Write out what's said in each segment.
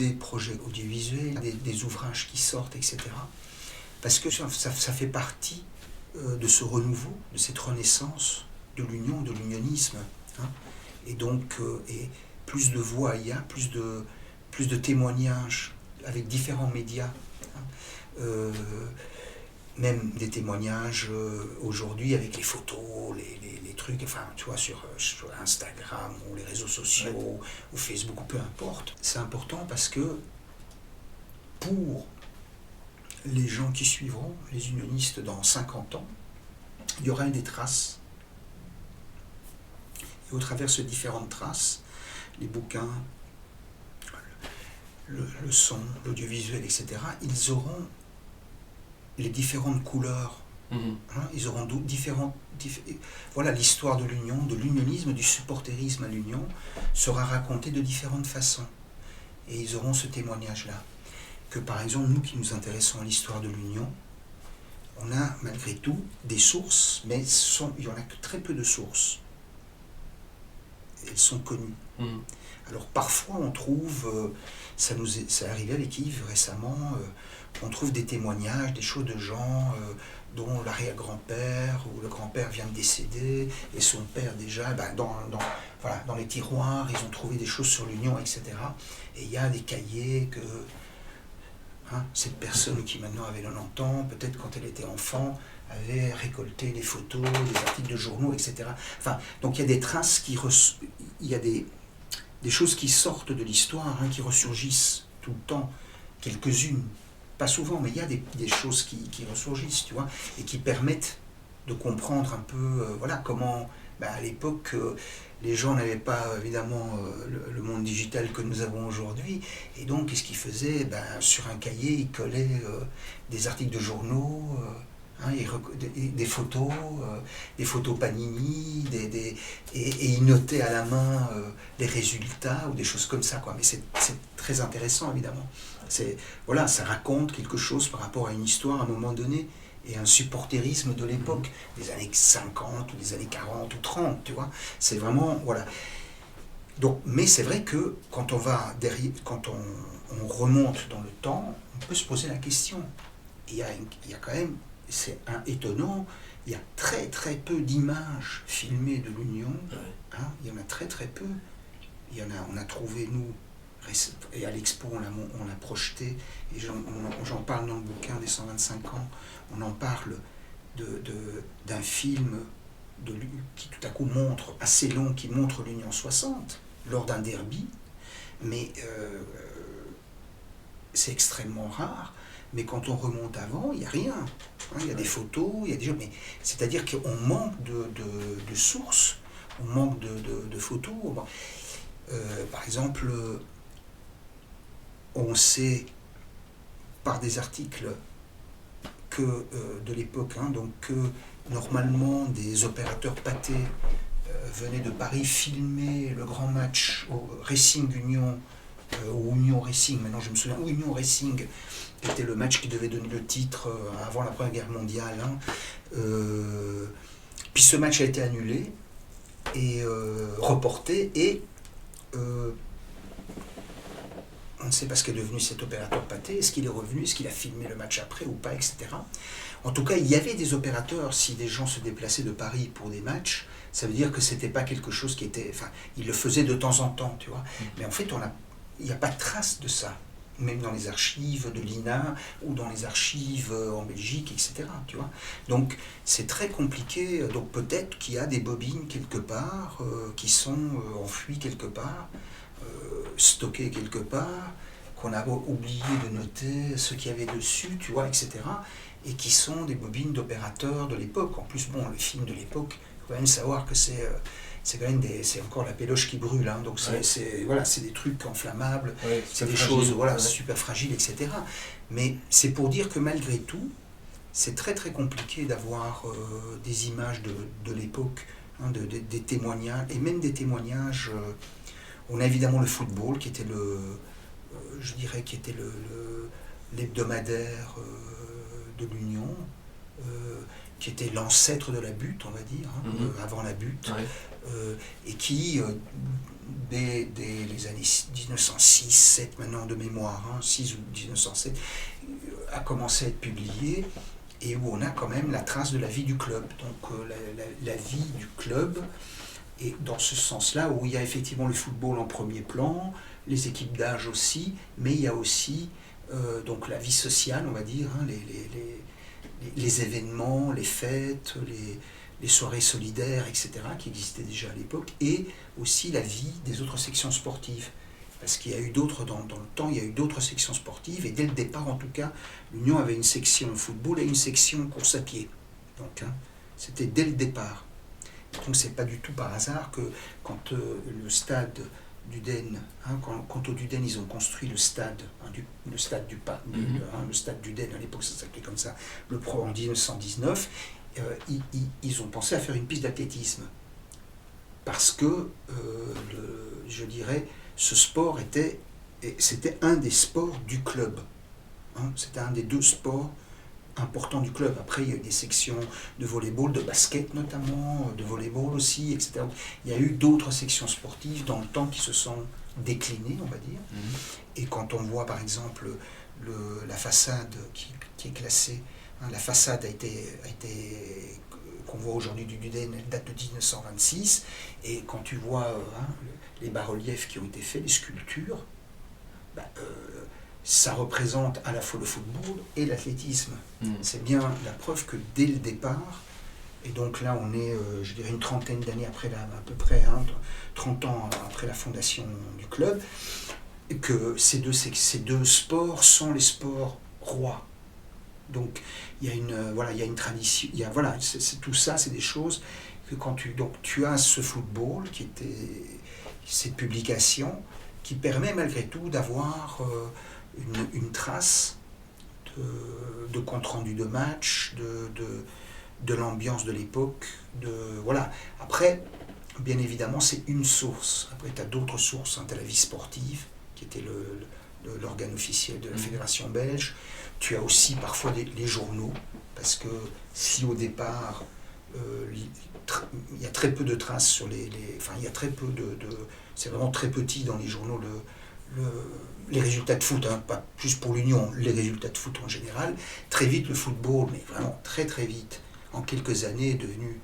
des projets audiovisuels, des ouvrages qui sortent, etc. Parce que ça fait partie de ce renouveau, de cette renaissance de l'union, de l'unionisme. Hein. Et donc, plus de voix il y a, plus de témoignages avec différents médias. Hein. Même des témoignages aujourd'hui avec les photos, les trucs, enfin, tu vois, sur Instagram ou les réseaux sociaux ou Facebook ou peu importe. C'est important parce que pour les gens qui suivront, les unionistes dans 50 ans, il y aura des traces. Et au travers de ces différentes traces, les bouquins, le son, l'audiovisuel, etc., ils auront les différentes couleurs. Hein, ils auront voilà, l'histoire de l'union, de l'unionisme, du supporterisme à l'union, sera racontée de différentes façons. Et ils auront ce témoignage-là. Que par exemple, nous qui nous intéressons à l'histoire de l'union, on a malgré tout des sources, mais il n'y en a que très peu de sources. Elles sont connues. Alors parfois on trouve, ça est arrivé avec Yves récemment, on trouve des témoignages, des choses de gens dont l'arrière-grand-père ou le grand-père vient de décéder et son père déjà, dans les tiroirs, ils ont trouvé des choses sur l'union, etc. Et il y a des cahiers que cette personne qui maintenant avait 90 ans, peut-être quand elle était enfant, avait récolté des photos, des articles de journaux, etc. Enfin, donc il y a des traces il y a des choses qui sortent de l'histoire, qui ressurgissent tout le temps, quelques-unes, pas souvent, mais il y a des choses qui ressurgissent, tu vois, et qui permettent de comprendre un peu, comment, à l'époque, les gens n'avaient pas, évidemment, le monde digital que nous avons aujourd'hui, et donc, qu'est-ce qu'ils faisaient ? Sur un cahier, ils collaient des articles de journaux, des photos Panini, et ils notaient à la main les résultats ou des choses comme ça, quoi. Mais c'est très intéressant, évidemment. Ça raconte quelque chose par rapport à une histoire à un moment donné et un supporterisme de l'époque, des années 50 ou des années 40 ou 30, tu vois. C'est vraiment, voilà. Donc, mais c'est vrai que quand on va derrière, quand on remonte dans le temps, on peut se poser la question. Il y a quand même, c'est étonnant, il y a très très peu d'images filmées de l'Union. Il y en a très très peu. On a trouvé, nous, et à l'Expo on l'a projeté, et j'en parle dans le bouquin des 125 ans, on en parle d'un film qui tout à coup montre, assez long, qui montre l'Union 60 lors d'un derby, mais c'est extrêmement rare. Mais quand on remonte avant, il n'y a rien. Il y a des photos, il y a des gens, mais c'est-à-dire qu'on manque de sources, on manque de photos. Par exemple, on sait par des articles que de l'époque, donc que normalement des opérateurs pâtés venaient de Paris filmer le grand match au Racing Union, ou Union Racing, maintenant je me souviens, ou Union Racing, était le match qui devait donner le titre avant la Première Guerre mondiale. Puis ce match a été annulé et reporté, et on ne sait pas ce qu'est devenu cet opérateur pâté, est-ce qu'il est revenu, est-ce qu'il a filmé le match après ou pas, etc. En tout cas, il y avait des opérateurs, si des gens se déplaçaient de Paris pour des matchs, ça veut dire que c'était pas quelque chose qui était... Enfin, ils le faisaient de temps en temps, tu vois. Mais en fait, il n'y a pas de trace de ça, même dans les archives de l'INA ou dans les archives en Belgique, etc. Tu vois. Donc c'est très compliqué. Donc peut-être qu'il y a des bobines quelque part qui sont enfouies quelque part, stockées quelque part, qu'on a oublié de noter ce qu'il y avait dessus, tu vois, etc. Et qui sont des bobines d'opérateurs de l'époque. En plus, bon, le film de l'époque, il faut quand même savoir que c'est quand même c'est encore la péloche qui brûle, donc c'est des trucs inflammables, c'est des choses super fragiles, etc. Mais c'est pour dire que malgré tout, c'est très très compliqué d'avoir des images de l'époque, des témoignages, et même des témoignages. On a évidemment le football qui était l'hebdomadaire de l'Union. qui était l'ancêtre de la butte, on va dire, avant la butte, et qui, dès les années 1906, 7 maintenant de mémoire, 6 ou 1907, a commencé à être publié, et où on a quand même la trace de la vie du club. Donc la vie du club, et dans ce sens-là, où il y a effectivement le football en premier plan, les équipes d'âge aussi, mais il y a aussi donc la vie sociale, on va dire, les événements, les fêtes, les soirées solidaires, etc., qui existaient déjà à l'époque, et aussi la vie des autres sections sportives. Parce qu'il y a eu d'autres, dans le temps, il y a eu d'autres sections sportives, et dès le départ, en tout cas, l'Union avait une section football et une section course à pied. Donc, c'était dès le départ. Donc, c'est pas du tout par hasard que quand le stade d'Uden, quand au Duden, ils ont construit le stade, le stade le stade d'Uden, à l'époque, ça s'appelait comme ça, en 1919, ils ont pensé à faire une piste d'athlétisme. Parce que, je dirais, ce sport c'était un des sports du club. C'était un des 2 sports importants du club. Après, il y a eu des sections de volleyball, de basket notamment, de volleyball aussi, etc. Il y a eu d'autres sections sportives dans le temps qui se sont déclinées, on va dire. Et quand on voit, par exemple, la façade qui est classée, la façade qu'on voit aujourd'hui du Duden, elle date de 1926, et quand tu vois les bas-reliefs qui ont été faits, les sculptures, ça représente à la fois le football et l'athlétisme. C'est bien la preuve que dès le départ, et donc là on est, je dirais, une trentaine d'années après, à peu près 30 ans après la fondation du club, que ces deux sports sont les sports rois. Donc il y a une tradition, tout ça, c'est des choses que quand tu as ce football qui était cette publication qui permet malgré tout d'avoir une trace de compte-rendu de match, de l'ambiance de l'époque, voilà. Après, bien évidemment, c'est une source. Après, tu as d'autres sources, tu as la vie sportive, qui était l'organe officiel de la fédération belge. Tu as aussi parfois les journaux, parce que si au départ, il y a très peu de traces sur enfin, il y a très peu c'est vraiment très petit dans les journaux, les résultats de foot, pas juste pour l'Union, les résultats de foot en général. Très vite, le football, mais vraiment très très vite, en quelques années, est devenu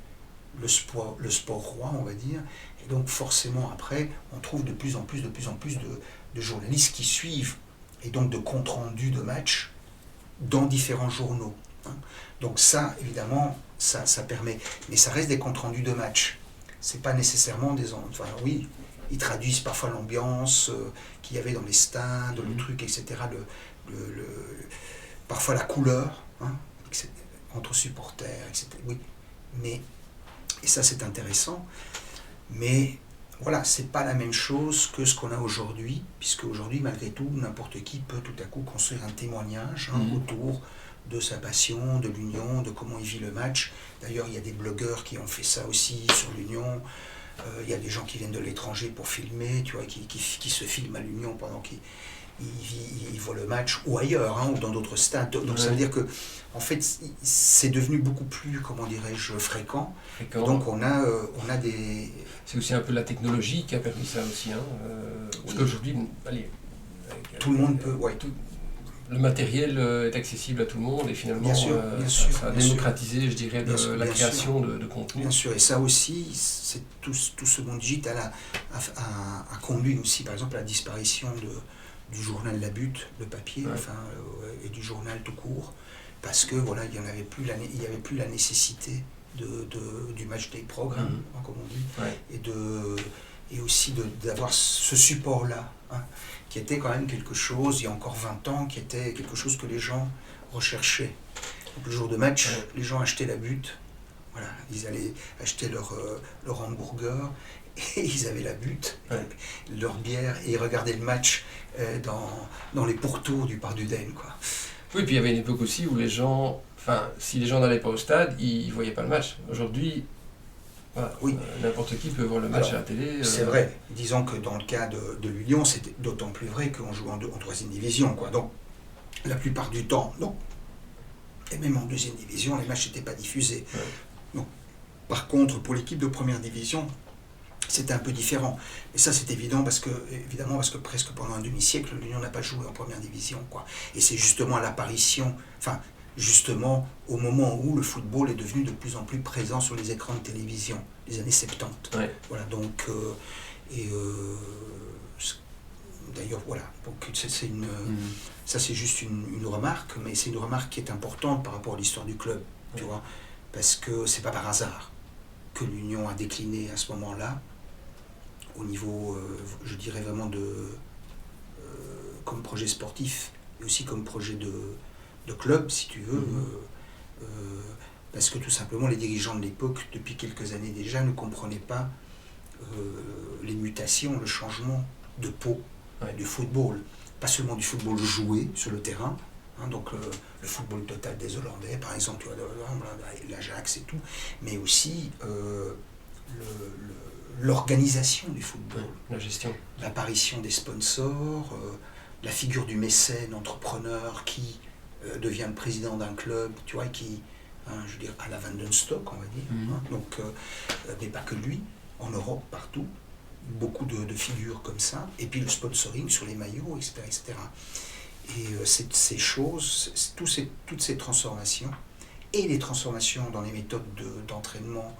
le sport roi, on va dire. Et donc forcément, après, on trouve de plus en plus de journalistes qui suivent, et donc de comptes rendus de matchs dans différents journaux. Donc ça, évidemment, ça permet. Mais ça reste des comptes rendus de matchs. C'est pas nécessairement enfin oui, ils traduisent parfois l'ambiance qu'il y avait dans les stades, le truc, etc. Parfois la couleur, entre supporters, etc. Oui, mais, et ça c'est intéressant, mais voilà, c'est pas la même chose que ce qu'on a aujourd'hui, puisque aujourd'hui, malgré tout, n'importe qui peut tout à coup construire un témoignage autour de sa passion, de l'Union, de comment il vit le match. D'ailleurs, il y a des blogueurs qui ont fait ça aussi sur l'Union. Il y a des gens qui viennent de l'étranger pour filmer, tu vois, qui se filment à l'Union pendant qu'ils voient le match, ou ailleurs, ou dans d'autres stades. Donc ça veut dire que, en fait, c'est devenu beaucoup plus, comment dirais-je, fréquent. Donc on a des... C'est aussi un peu la technologie qui a permis ça aussi. Parce qu'aujourd'hui, tout le monde peut... Le matériel est accessible à tout le monde et finalement ça a démocratisé, je dirais, la création de contenu. Bien sûr, et ça aussi, c'est tout ce monde digital a conduit aussi, par exemple, à la disparition du journal La Butte, le papier, et du journal tout court, parce que voilà, il n'y avait plus la nécessité du match day programme, comme on dit, et aussi d'avoir ce support-là, qui était quand même quelque chose, il y a encore 20 ans, qui était quelque chose que les gens recherchaient. Donc le jour de match, les gens achetaient La Butte, voilà, ils allaient acheter leur hamburger, et ils avaient La Butte, leur bière, et ils regardaient le match dans les pourtours du parc d'Uden, quoi. Oui, puis il y avait une époque aussi où les gens, si les gens n'allaient pas au stade, ils ne voyaient pas le match. Aujourd'hui, n'importe qui peut voir le match à la télé. C'est vrai. Disons que dans le cas de l'Union, c'était d'autant plus vrai qu'on joue en troisième division, quoi. Donc, la plupart du temps, non. Et même en deuxième division, les matchs n'étaient pas diffusés. Ouais. Donc, par contre, pour l'équipe de première division, c'était un peu différent. Et ça, c'est évident parce que presque pendant un demi-siècle, l'Union n'a pas joué en première division, quoi. Et c'est justement à l'apparition, justement au moment où le football est devenu de plus en plus présent sur les écrans de télévision, les années 70. Ouais. Voilà, donc, d'ailleurs, voilà, donc ça c'est juste une remarque, mais c'est une remarque qui est importante par rapport à l'histoire du club, tu vois, parce que c'est pas par hasard que l'Union a décliné à ce moment-là, au niveau, je dirais vraiment comme projet sportif, et aussi comme projet de club, si tu veux, parce que tout simplement les dirigeants de l'époque, depuis quelques années déjà, ne comprenaient pas les mutations, le changement de peau du football, pas seulement du football joué sur le terrain, donc le football total des Hollandais, par exemple, tu vois, l'Ajax et tout, mais aussi l'organisation du football, la gestion, l'apparition des sponsors, la figure du mécène entrepreneur qui devient le président d'un club, tu vois, qui, je veux dire, à la Van den Stock, on va dire, donc, mais pas que lui, en Europe, partout, beaucoup de figures comme ça, et puis le sponsoring sur les maillots, etc. etc. Et ces choses, toutes ces transformations, et les transformations dans les méthodes d'entraînement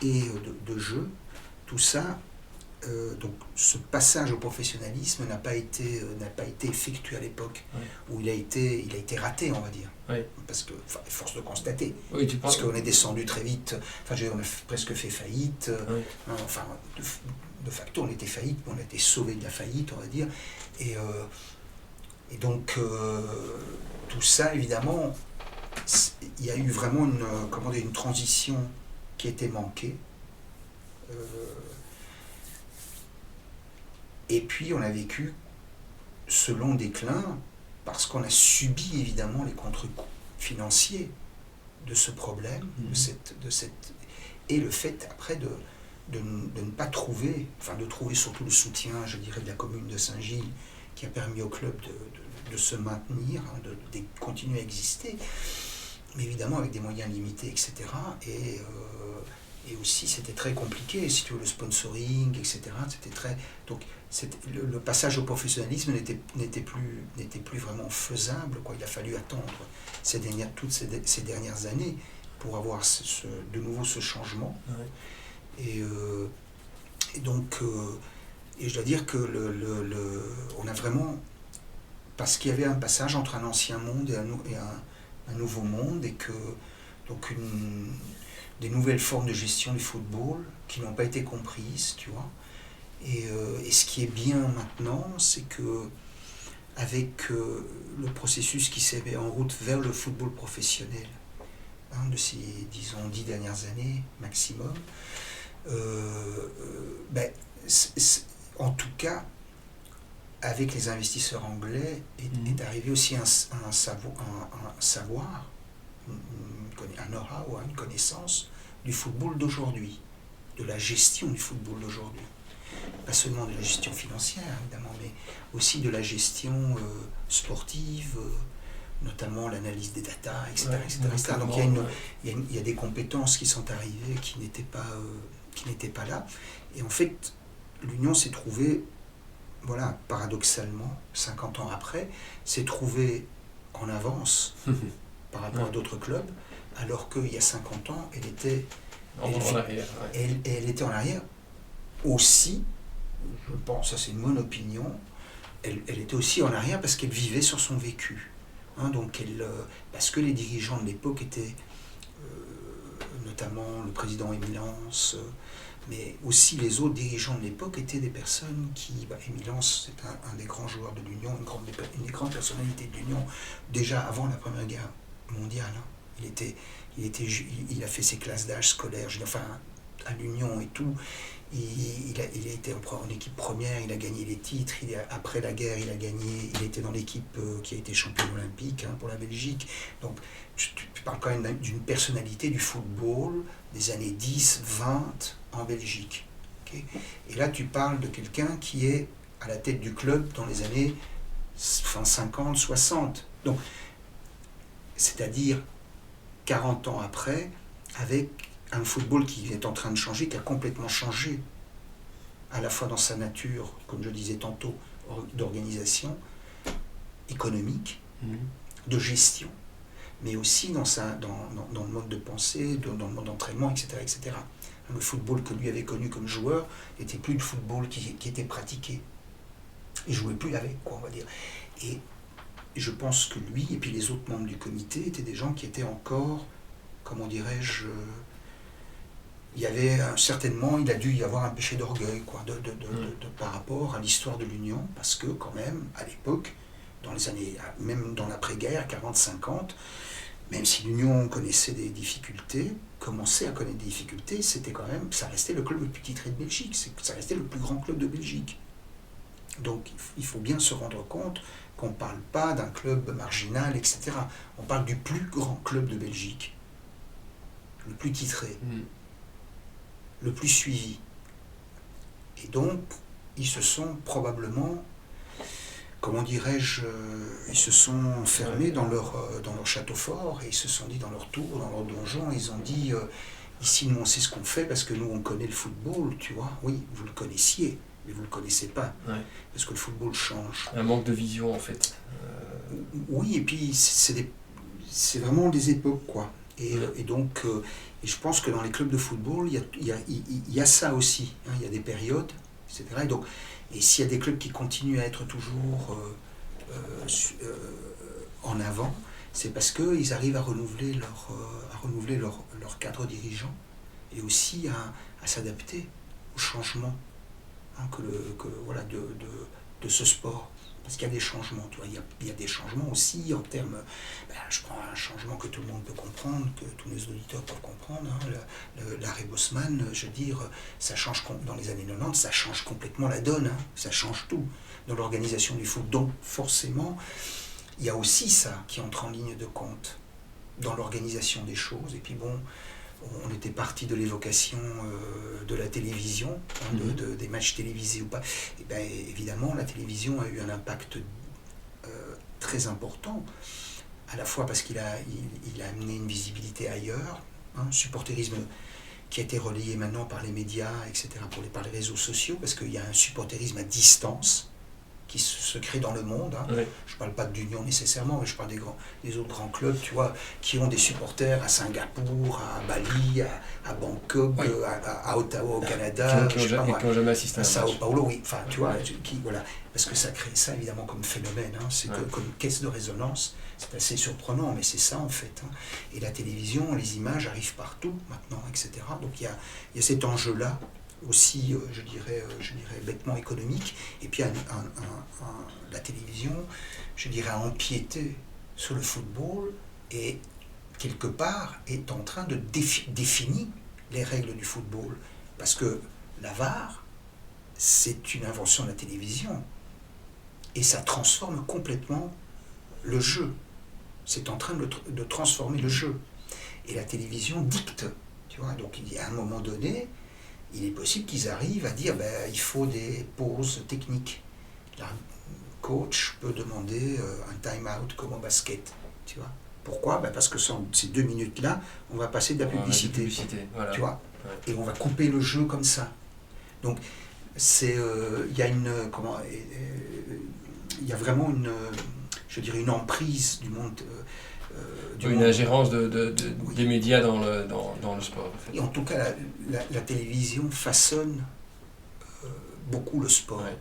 et de jeu, tout ça, donc ce passage au professionnalisme n'a pas été effectué à l'époque, où il a été raté, on va dire. Parce que, force de constater, parce qu'on est descendu très vite, on a presque fait faillite, de facto on était faillite, on a été sauvé de la faillite, on va dire, et donc tout ça, évidemment, il y a eu vraiment une transition qui était manquée. Et puis on a vécu ce long déclin parce qu'on a subi évidemment les contre-coups financiers de ce problème, et le fait après de ne pas trouver, de trouver surtout le soutien, je dirais, de la commune de Saint-Gilles, qui a permis au club de se maintenir, de continuer à exister, mais évidemment avec des moyens limités, etc. Et aussi c'était très compliqué, si tu veux, le sponsoring, etc. C'était très... Donc le passage au professionnalisme n'était plus vraiment faisable, quoi. Il a fallu attendre toutes ces dernières années pour avoir de nouveau ce changement. Et donc, et je dois dire que on a vraiment... Parce qu'il y avait un passage entre un ancien monde et un nouveau monde, et que donc des nouvelles formes de gestion du football qui n'ont pas été comprises, tu vois. Et ce qui est bien maintenant, c'est que avec le processus qui s'est mis en route vers le football professionnel, de ces, disons, 10 dernières années maximum, en tout cas, avec les investisseurs anglais, est arrivé aussi un savoir, un know-how, une connaissance du football d'aujourd'hui, de la gestion du football d'aujourd'hui. Pas seulement de la gestion financière, évidemment, mais aussi de la gestion sportive, notamment l'analyse des datas, etc. etc. Donc il y a des compétences qui sont arrivées qui n'étaient pas là. Et en fait, l'Union s'est trouvée, voilà, paradoxalement, 50 ans après, s'est trouvée en avance par rapport à d'autres clubs, alors qu'il y a 50 ans, elle était en arrière. Aussi, je pense, ça c'est une bonne opinion, elle était aussi en arrière parce qu'elle vivait sur son vécu. Donc parce que les dirigeants de l'époque étaient, notamment le président Émile Hans, mais aussi les autres dirigeants de l'époque étaient des personnes qui... Émile Hans, c'est un des grands joueurs de l'Union, une des grandes personnalités de l'Union, déjà avant la Première Guerre mondiale. Il a fait ses classes d'âge scolaires, à l'Union et tout. Il a été en équipe première, il a gagné les titres, après la guerre il était dans l'équipe qui a été championne olympique pour la Belgique. Donc tu parles quand même d'une personnalité du football des années 10, 20 en Belgique. Okay. Et là tu parles de quelqu'un qui est à la tête du club dans les années fin 50, 60. Donc c'est-à-dire 40 ans après, avec un football qui est en train de changer, qui a complètement changé, à la fois dans sa nature, comme je disais tantôt, d'organisation, économique, de gestion, mais aussi dans le mode de pensée, dans le mode d'entraînement, etc., etc. Le football que lui avait connu comme joueur n'était plus le football qui était pratiqué. Il ne jouait plus avec, quoi, on va dire. Et je pense que lui, et puis les autres membres du comité, étaient des gens qui étaient encore, comment dirais-je, il y avait certainement, il a dû y avoir un péché d'orgueil, quoi, par rapport à l'histoire de l'Union, parce que quand même, à l'époque, dans les années, même dans l'après-guerre, 40-50, même si l'Union connaissait des difficultés, commençait à connaître des difficultés, c'était quand même, ça restait le club le plus titré de Belgique, ça restait le plus grand club de Belgique. Donc il faut bien se rendre compte qu'on ne parle pas d'un club marginal, etc. On parle du plus grand club de Belgique, le plus titré, le plus suivi. Et donc, ils se sont probablement, comment dirais-je, ils se sont enfermés dans leur château fort, et ils se sont dit dans leur tour, dans leur donjon, ils ont dit, ici nous on sait ce qu'on fait parce que nous on connaît le football, tu vois, oui, vous le connaissiez, mais vous ne le connaissez pas, parce que le football change. Un manque de vision en fait. Oui, et puis c'est vraiment des époques, quoi. Et donc, et je pense que dans les clubs de football, il y a ça aussi, hein, il y a des périodes, etc. Et s'il y a des clubs qui continuent à être toujours en avant, c'est parce qu'ils arrivent à renouveler leur cadre dirigeant et aussi à s'adapter au changement, hein, voilà, de ce sport. Parce qu'il y a des changements, tu vois, il y a des changements aussi en termes, je prends un changement que tout le monde peut comprendre, que tous nos auditeurs peuvent comprendre, hein, l'arrêt Bosman, je veux dire, ça change, dans les années 90, ça change complètement la donne, hein, ça change tout dans l'organisation du foot. Donc forcément, il y a aussi ça qui entre en ligne de compte dans l'organisation des choses. Et puis bon, on était parti de l'évocation de la télévision, hein, des matchs télévisés ou pas. Et bien, évidemment, la télévision a eu un impact très important, à la fois parce qu'il a amené une visibilité ailleurs, hein, supporterisme qui a été relayé maintenant par les médias, etc., par les réseaux sociaux, parce qu'il y a un supporterisme à distance qui se crée dans le monde. Hein. Oui. Je ne parle pas de l'Union nécessairement, mais je parle des autres grands clubs, tu vois, qui ont des supporters à Singapour, à Bali, à Bangkok, oui. à Ottawa au Canada, qui n'ont jamais assisté à Sao Paulo, oui, enfin, tu vois, voilà, parce que ça crée ça évidemment comme phénomène, hein. C'est comme une caisse de résonance, c'est assez surprenant, mais c'est ça en fait. Hein. Et la télévision, les images arrivent partout maintenant, etc. Donc il y a cet enjeu-là aussi, je dirais bêtement économique, et puis la télévision, je dirais, a empiété sur le football et quelque part est en train de définir les règles du football, parce que la VAR, c'est une invention de la télévision et ça transforme complètement le jeu. C'est en train de transformer le jeu, et la télévision dicte, tu vois. Donc il y a un moment donné, il est possible qu'ils arrivent à dire il faut des pauses techniques. Le coach peut demander un time-out comme au basket. Tu vois. Pourquoi ? Parce que ces 2 minutes-là, on va passer de la publicité. Voilà. Tu vois. Ouais. Et on va couper le jeu comme ça. Donc, il y a vraiment une emprise du monde. Une ingérence des médias dans le sport. En fait. Et en tout cas, la télévision façonne beaucoup le sport. Ouais.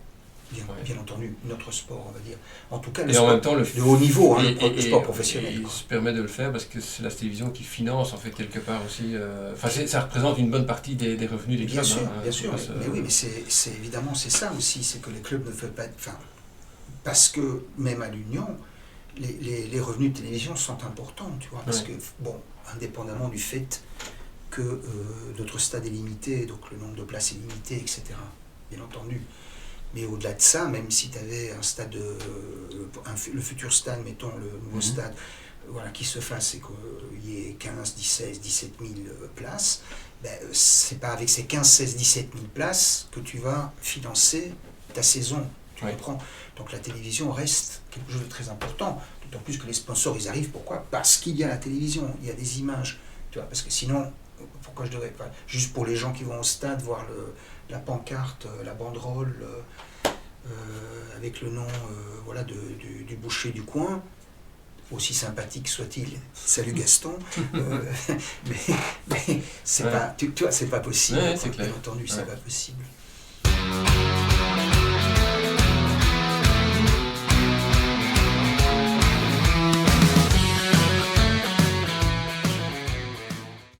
Bien entendu, notre sport, on va dire. En tout cas, le et sport en même temps, de haut niveau, hein, le sport professionnel. Il se permet de le faire parce que c'est la télévision qui finance, en fait, quelque part aussi. Ça représente une bonne partie des revenus des clubs. Bien sûr. Mais oui, mais c'est évidemment, c'est ça aussi, c'est que les clubs ne veulent pas... parce que, même à l'Union, les revenus de télévision sont importants, tu vois, parce que, indépendamment du fait que notre stade est limité, donc le nombre de places est limité, etc., bien entendu. Mais au-delà de ça, même si tu avais un stade, le futur stade, mettons, le nouveau stade, voilà, qui se fasse et qu'il y ait 15, 17 000 places, c'est pas avec ces 15, 16, 17 000 places que tu vas financer ta saison. Tu comprends ? Donc la télévision reste quelque chose de très important. De D'autant plus que les sponsors, ils arrivent, pourquoi? Parce qu'il y a la télévision, il y a des images. Tu vois, parce que sinon, pourquoi je devrais pas? Juste pour les gens qui vont au stade voir la pancarte, la banderole, avec le nom voilà, du boucher du coin, aussi sympathique soit-il, salut Gaston, mais c'est pas, tu vois, c'est pas possible, Ouais, c'est clair. bien entendu, c'est pas possible.